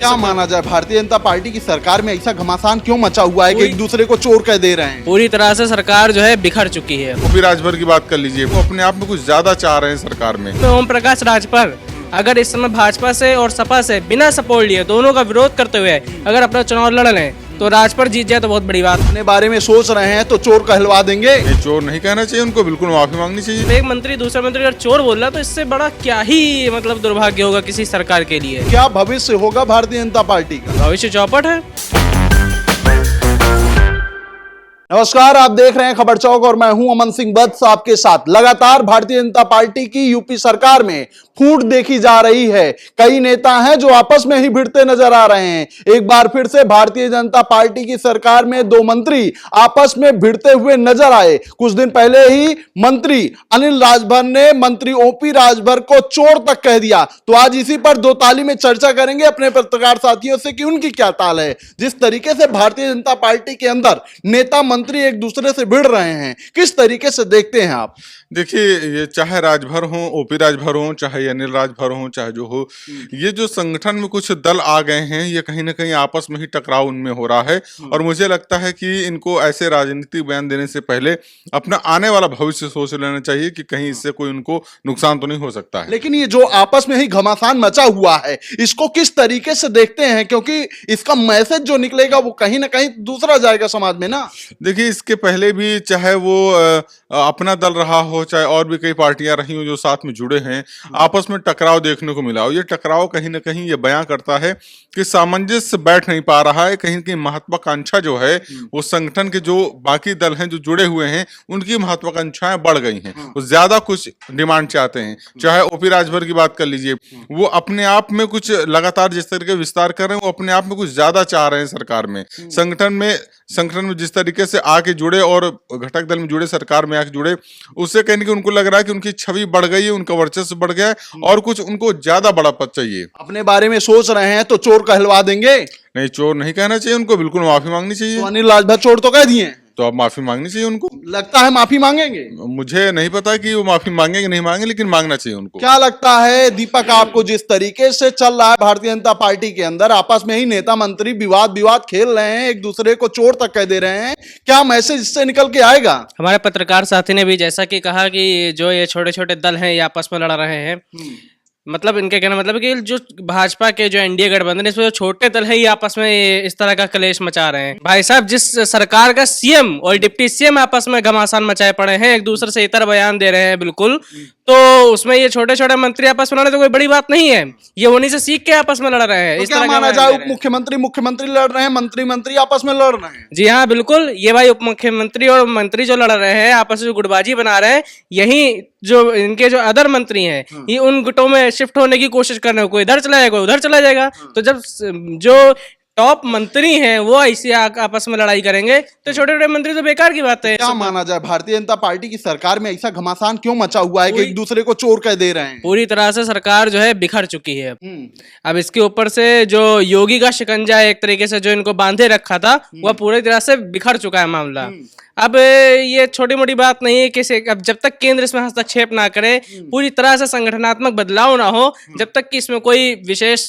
क्या माना जाए, भारतीय जनता पार्टी की सरकार में ऐसा घमासान क्यों मचा हुआ है कि एक दूसरे को चोर कह दे रहे हैं? पूरी तरह से सरकार जो है बिखर चुकी है। ओपी राजभर की बात कर लीजिए, वो अपने आप में कुछ ज्यादा चाह रहे हैं सरकार में। तो ओम प्रकाश राजभर अगर इस समय भाजपा से और सपा से बिना सपोर्ट लिए दोनों का विरोध करते हुए अगर अपना चुनाव लड़ लें तो राजभर जीत जाए तो बहुत बड़ी बात। अपने बारे में सोच रहे हैं तो चोर कहलवा देंगे। ये चोर नहीं कहना चाहिए, उनको बिल्कुल माफी मांगनी चाहिए। एक मंत्री दूसरा मंत्री अगर चोर बोल रहा है तो इससे बड़ा क्या ही मतलब दुर्भाग्य होगा किसी सरकार के लिए। क्या भविष्य होगा भारतीय जनता पार्टी का? भविष्य चौपट है। नमस्कार, आप देख रहे हैं खबर चौक और मैं हूं अमन सिंह वत्स आपके साथ। लगातार भारतीय जनता पार्टी की यूपी सरकार में फूट देखी जा रही है। कई नेता हैं जो आपस में ही भिड़ते नजर आ रहे हैं। एक बार फिर से भारतीय जनता पार्टी की सरकार में दो मंत्री आपस में भिड़ते हुए नजर आए। कुछ दिन पहले ही मंत्री अनिल राजभर ने मंत्री ओपी राजभर को चोर तक कह दिया। तो आज इसी पर दो ताली में चर्चा करेंगे अपने पत्रकार साथियों से कि उनकी क्या ताल है। जिस तरीके से भारतीय जनता पार्टी के अंदर नेता मंत्री एक दूसरे से भिड़ रहे हैं, किस तरीके से देखते हैं आप? देखिए, ये चाहे राजभर हो, ओपी राजभर हो, चाहे अनिल राजभर हो, चाहे जो हो, ये जो संगठन में कुछ दल आ गए हैं, ये कहीं ना कहीं आपस में ही टकराव उनमें हो रहा है। और मुझे लगता है कि इनको ऐसे राजनीतिक बयान देने से पहले अपना आने वाला भविष्य सोच लेना चाहिए कि कहीं इससे कोई उनको नुकसान तो नहीं हो सकता है। लेकिन ये जो आपस में ही घमासान मचा हुआ है, इसको किस तरीके से देखते हैं? क्योंकि इसका मैसेज जो निकलेगा वो कहीं ना कहीं दूसरा जाएगा समाज में ना। देखिए, इसके पहले भी चाहे वो अपना दल रहा हो, चाहे और भी कई पार्टियां रही हो जो साथ में जुड़े हैं, आपस में टकराव देखने को मिला। और ये टकराव कहीं ना कहीं ये बयां करता है कि सामंजस्य बैठ नहीं पा रहा है। कहीं की महत्वाकांक्षा जो है वो संगठन के जो बाकी दल हैं जो जुड़े हुए हैं उनकी महत्वाकांक्षाएं बढ़ गई हैं। वो ज्यादा कुछ डिमांड चाहते हैं। चाहे ओपी राजभर की बात कर लीजिए, वो अपने आप में कुछ लगातार जिस तरीके विस्तार कर रहे हैं, वो अपने आप में कुछ ज्यादा चाह रहे हैं सरकार में। संगठन में जिस तरीके से आके जुड़े और घटक दल में जुड़े, सरकार में आके जुड़े, उससे कहीं कि उनको लग रहा है कि उनकी छवि बढ़ गई है, उनका वर्चस्व बढ़ गया है और कुछ उनको ज्यादा बड़ा पद चाहिए। अपने बारे में सोच रहे हैं तो चोर कहलवा देंगे? नहीं, चोर नहीं कहना चाहिए, उनको बिल्कुल माफी मांगनी चाहिए। तो अनिल राजभर चोर तो कह दिए, तो अब माफी मांगनी चाहिए उनको। लगता है माफी मांगेंगे। मुझे नहीं पता कि वो माफी मांगेंगे नहीं मांगेंगे, लेकिन मांगना चाहिए उनको। क्या लगता है दीपक आपको, जिस तरीके से चल रहा है भारतीय जनता पार्टी के अंदर, आपस में ही नेता मंत्री विवाद खेल रहे हैं, एक दूसरे को चोर तक कह दे रहे हैं, क्या मैसेज इससे निकल के आएगा? हमारे पत्रकार साथी ने भी जैसा कि कहा कि जो ये छोटे छोटे दल हैं ये आपस में लड़ रहे हैं, मतलब इनके कहना मतलब है कि जो भाजपा के जो एनडीए गठबंधन है इसमें जो छोटे दल है ये आपस में इस तरह का कलेश मचा रहे हैं। भाई साहब, जिस सरकार का सीएम और डिप्टी सीएम आपस में घमासान मचाए पड़े हैं, एक दूसरे से इतर बयान दे रहे हैं बिल्कुल, तो उसमें ये छोटे छोटे मंत्री आपस में लड़ रहे तो कोई बड़ी बात नहीं है। ये उन्हीं से सीख के आपस में लड़ रहे हैं। तो इस क्या तरह माना जाए उप मुख्यमंत्री लड़ रहे हैं, मंत्री आपस में लड़ रहे हैं? जी हाँ, बिल्कुल। ये भाई उप मुख्यमंत्री और मंत्री जो लड़ रहे हैं आपस में जो गुटबाजी बना रहे हैं, यही जो इनके जो अदर मंत्री हैं ये उन गुटों में शिफ्ट होने की कोशिश कर रहे हो। कोई इधर चला जाएगा, कोई उधर चला जाएगा। तो जब जो टॉप मंत्री हैं वो ऐसे आपस में लड़ाई करेंगे तो छोटे छोटे मंत्री तो बेकार की बात है। क्या माना जाए, भारतीय जनता पार्टी की सरकार में ऐसा घमासान क्यों मचा हुआ है कि एक दूसरे को चोर कह दे रहे हैं? पूरी तरह से सरकार जो है बिखर चुकी है। अब इसके ऊपर से जो योगी का शिकंजा एक तरीके से जो इनको बांधे रखा था वह पूरी तरह से बिखर चुका है मामला। अब ये छोटी मोटी बात नहीं है कि अब जब तक केंद्र इसमें हस्तक्षेप ना करे, पूरी तरह से संगठनात्मक बदलाव ना हो, जब तक कि इसमें कोई विशेष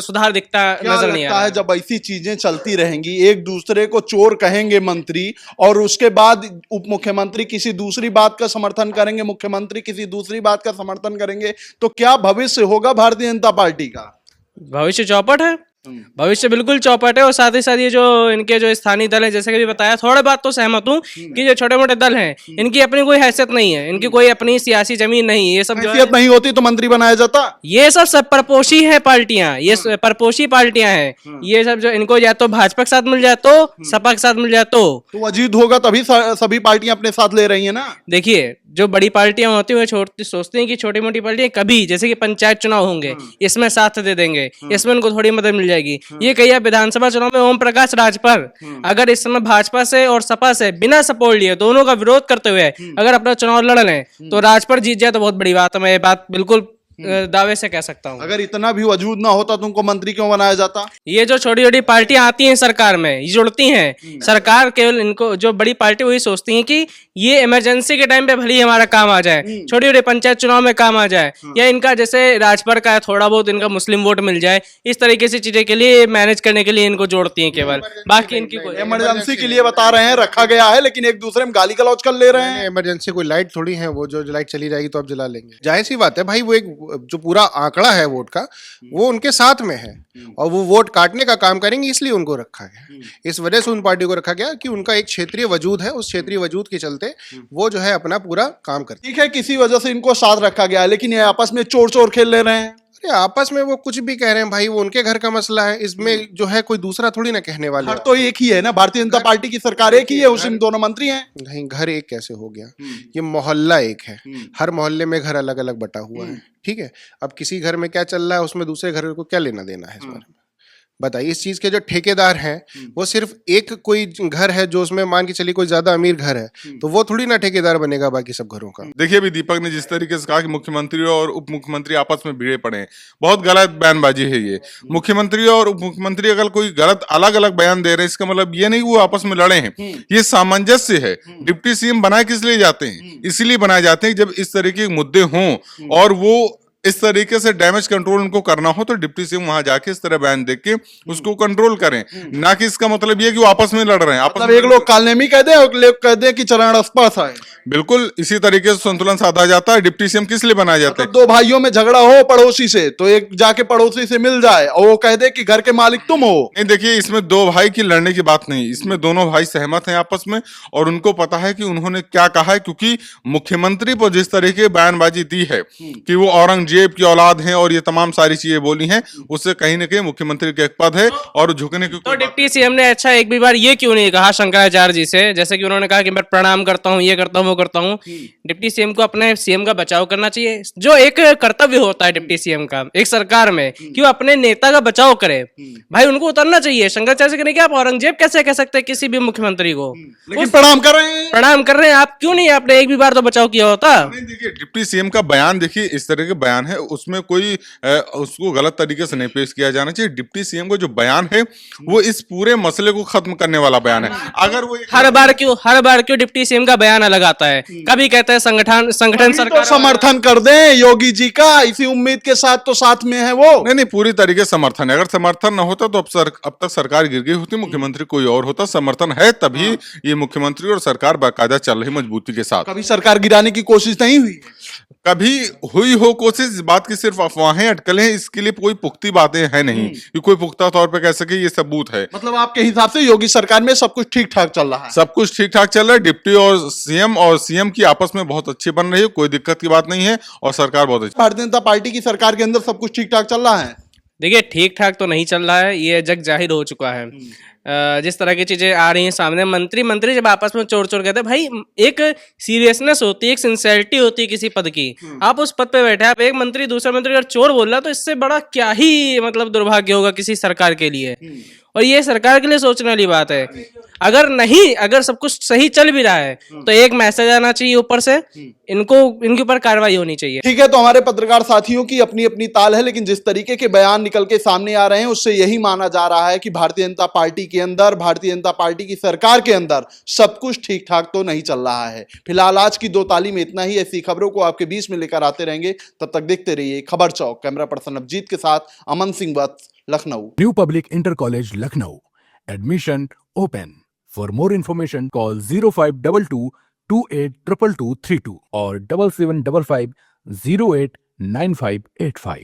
सुधार दिखता नजर नहीं आ रहा है। जब ऐसी चीजें चलती रहेंगी, एक दूसरे को चोर कहेंगे मंत्री और उसके बाद उप मुख्यमंत्री किसी दूसरी बात का समर्थन करेंगे, मुख्यमंत्री किसी दूसरी बात का समर्थन करेंगे, तो क्या भविष्य होगा भारतीय जनता पार्टी का? भविष्य चौपट है। भविष्य बिल्कुल चौपट है। और साथ ही साथ ये जो इनके जो स्थानीय दल है, जैसे कि भी बताया, थोड़ा बात तो सहमत हूँ कि जो छोटे मोटे दल हैं इनकी अपनी कोई हैसियत नहीं है, इनकी कोई अपनी सियासी जमीन नहीं है। ये सब हैसियत नहीं होती तो मंत्री बनाया जाता। ये सब परपोशी है पार्टियां, ये परपोशी पार्टियां हैं। ये सब जो इनको या तो भाजपा के साथ मिल जाए तो सपा के साथ मिल जाए तो अजीत होगा तभी सभी पार्टियां अपने साथ ले रही है ना। देखिए, जो बड़ी पार्टियां होती है सोचती हैं कि छोटी मोटी पार्टियां कभी, जैसे कि पंचायत चुनाव होंगे, इसमें साथ दे देंगे, इसमें उनको थोड़ी मदद मिल जाएगी। ये कही विधानसभा चुनाव में ओम प्रकाश राजभर अगर इस समय भाजपा से और सपा से बिना सपोर्ट लिए दोनों का विरोध करते हुए अगर अपना चुनाव लड़ लें तो राजभर जीत जाए तो बहुत बड़ी बात है। मैं ये बात बिल्कुल दावे से कह सकता हूँ। अगर इतना भी वजूद ना होता तो उनको मंत्री क्यों बनाया जाता? ये जो छोटी छोटी पार्टियां आती हैं सरकार में, ये जुड़ती हैं, सरकार केवल इनको, जो बड़ी पार्टी वही सोचती हैं कि ये इमरजेंसी के टाइम पे भले ही हमारा काम आ जाए, छोटी छोटी पंचायत चुनाव में काम आ जाए, या इनका जैसे राजभर का है थोड़ा बहुत इनका मुस्लिम वोट मिल जाए, इस तरीके से चीजें के लिए मैनेज करने के लिए इनको जोड़ती हैं केवल, बाकी इनकी कोई इमरजेंसी के लिए बता रहे हैं रखा गया है, लेकिन एक दूसरे में गाली गलौज कर ले रहे हैं। इमरजेंसी कोई लाइट थोड़ी है, वो जो लाइट चली जाएगी तो आप जला लेंगे, जाहिर सी बात है भाई। वो एक जो पूरा आंकड़ा है वोट का, वो उनके साथ में है और वो वोट काटने का काम करेंगे, इसलिए उनको रखा गया। इस वजह से उन पार्टी को रखा गया कि उनका एक क्षेत्रीय वजूद है, उस क्षेत्रीय वजूद के चलते वो जो है अपना पूरा काम करते हैं। ठीक है, किसी वजह से इनको साथ रखा गया है, लेकिन ये आपस में चोर चोर खेल ले रहे हैं। अरे आपस में वो कुछ भी कह रहे हैं भाई, वो उनके घर का मसला है, इसमें जो है कोई दूसरा थोड़ी ना कहने वाले। घर तो एक ही है ना, भारतीय जनता पार्टी की सरकार एक ही है, उसमें दोनों मंत्री हैं। नहीं, घर एक कैसे हो गया? ये मोहल्ला एक है, हर मोहल्ले में घर अलग अलग बटा हुआ है, ठीक है। अब किसी घर में क्या चल रहा है उसमें दूसरे घर को क्या लेना देना है इस बारे में? बताइए। इस चीज के जो ठेकेदार हैं वो सिर्फ एक कोई घर है जो उसमें मान के चलिए कोई ज्यादा अमीर घर है, तो वो थोड़ी ना ठेकेदार बनेगा बाकी सब घरों का। देखिए अभी दीपक ने जिस तरीके से कहा कि मुख्यमंत्री और उप मुख्यमंत्री आपस में भिड़े पड़े हैं, बहुत गलत बयानबाजी है ये। मुख्यमंत्री और उप मुख्यमंत्री अगर कोई गलत अलग अलग बयान दे रहे हैं, इसका मतलब ये नहीं वो आपस में लड़े हैं, ये सामंजस्य है। डिप्टी सीएम बनाए किस लिए जाते हैं? इसलिए बनाए जाते हैं जब इस तरीके के मुद्दे हों और वो इस तरीके से डैमेज कंट्रोल उनको करना हो, तो डिप्टी सीएम वहां जाके इस तरह बयान देके उसको कंट्रोल करें, ना कि इसका मतलब ये कि वो आपस में लड़ रहे हैं। आपस मतलब में एक लोग कालनेमी कह दे और एक लोग कह दे कि चरण स्पर्श है। बिल्कुल इसी तरीके से संतुलन साधा जाता है। डिप्टी सीएम किस लिए बनाया जाता है? दो भाइयों में झगड़ा हो पड़ोसी से, तो एक जाके पड़ोसी से मिल जाए और वो कह दे कि घर के मालिक तुम हो। नहीं, देखिए इसमें दो भाई की लड़ने की बात नहीं, इसमें दोनों भाई सहमत हैं आपस में और उनको पता है कि उन्होंने क्या कहा है, क्योंकि मुख्यमंत्री पर जिस तरीके की बयानबाजी दी है कि वो औरंगजेब की औलाद हैं और ये तमाम सारी चीजें बोली हैं, उससे कहीं ना कहीं मुख्यमंत्री के एक पद है और झुकने की तो डिप्टी सीएम ने अच्छा एक भी बार ये क्यों नहीं कहा शंकराचार्य जी से, जैसे कि उन्होंने कहा कि मैं प्रणाम करता हूँ, ये करता हूँ, वो करता हूँ। डिप्टी सीएम को अपने सीएम का बचाव करना चाहिए, जो एक कर्तव्य होता है डिप्टी सीएम का एक सरकार में, कि वो अपने नेता का बचाव करे। भाई उनको उतरना चाहिए। शंकराचार्य से कहने कि आप औरंगजेब कैसे कह सकते हैं किसी भी मुख्यमंत्री को? लेकिन प्रणाम कर रहे हैं, प्रणाम कर रहे हैं आप, क्यों नहीं आपने एक भी बार तो बचाव किया होता? नहीं, देखिए डिप्टी सीएम का बयान, देखिए इस तरह के बयान है, उसमें कोई उसको गलत तरीके से नहीं पेश किया जाना चाहिए। डिप्टी सीएम का जो बयान है वो इस पूरे मसले को खत्म करने वाला बयान है। अगर वो हर बार क्यों डिप्टी सीएम का बयान अलग आता है? कभी कहते हैं संगठन सरकार तो समर्थन कर दें योगी जी का, इसी उम्मीद के साथ तो साथ में है वो। नहीं, पूरी तरीके से समर्थन है। अगर समर्थन न होता तो अब तक सरकार गिर गई होती, मुख्यमंत्री कोई और होता। समर्थन है तभी ये मुख्यमंत्री और सरकार बाकायदा चल रही मजबूती के साथ। कभी सरकार गिराने की कोशिश नहीं हुई? कभी हुई हो कोशिश, इस बात की सिर्फ अफवाहें अटकलें हैं, इसके लिए कोई पुख्ती बातें हैं नहीं कि कोई पुख्ता तौर पे कह सके ये सबूत है। मतलब आपके हिसाब से योगी सरकार में सब कुछ ठीक ठाक चल रहा है? सब कुछ ठीक ठाक चल रहा है। डिप्टी और सीएम की आपस में बहुत अच्छी बन रही है, कोई दिक्कत की बात नहीं है और सरकार बहुत अच्छी। भारतीय जनता पार्टी की सरकार के अंदर सब कुछ ठीक ठाक चल रहा है? देखिए ठीक ठाक तो नहीं चल रहा है, ये जग जाहिर हो चुका है। जिस तरह की चीजें आ रही हैं सामने, मंत्री जब आपस में चोर कहते हैं, भाई एक सीरियसनेस होती है, एक सिंसेरिटी होती है किसी पद की। आप उस पद पे बैठे, आप एक मंत्री दूसरा मंत्री अगर चोर बोल रहा है तो इससे बड़ा क्या ही मतलब दुर्भाग्य होगा किसी सरकार के लिए। और ये सरकार के लिए सोचने वाली बात है। अगर सब कुछ सही चल भी रहा है तो एक मैसेज आना चाहिए ऊपर से, इनके ऊपर कार्रवाई होनी चाहिए। ठीक है, तो हमारे पत्रकार साथियों की अपनी अपनी ताल है, लेकिन जिस तरीके के बयान निकल के सामने आ रहे हैं उससे यही माना जा रहा है कि भारतीय जनता पार्टी के अंदर, भारतीय जनता पार्टी की सरकार के अंदर सब कुछ ठीक ठाक तो नहीं चल रहा है। फिलहाल आज की 2 ताली में इतना ही। ऐसी खबरों को आपके बीच में लेकर आते रहेंगे, तब तक देखते रहिए खबर चौक। कैमरा पर्सन अभिजीत के साथ Aman Singh Vats, Lucknow. New public inter college Lucknow, admission open. For more information, call 0522 282232 or 7755 089585.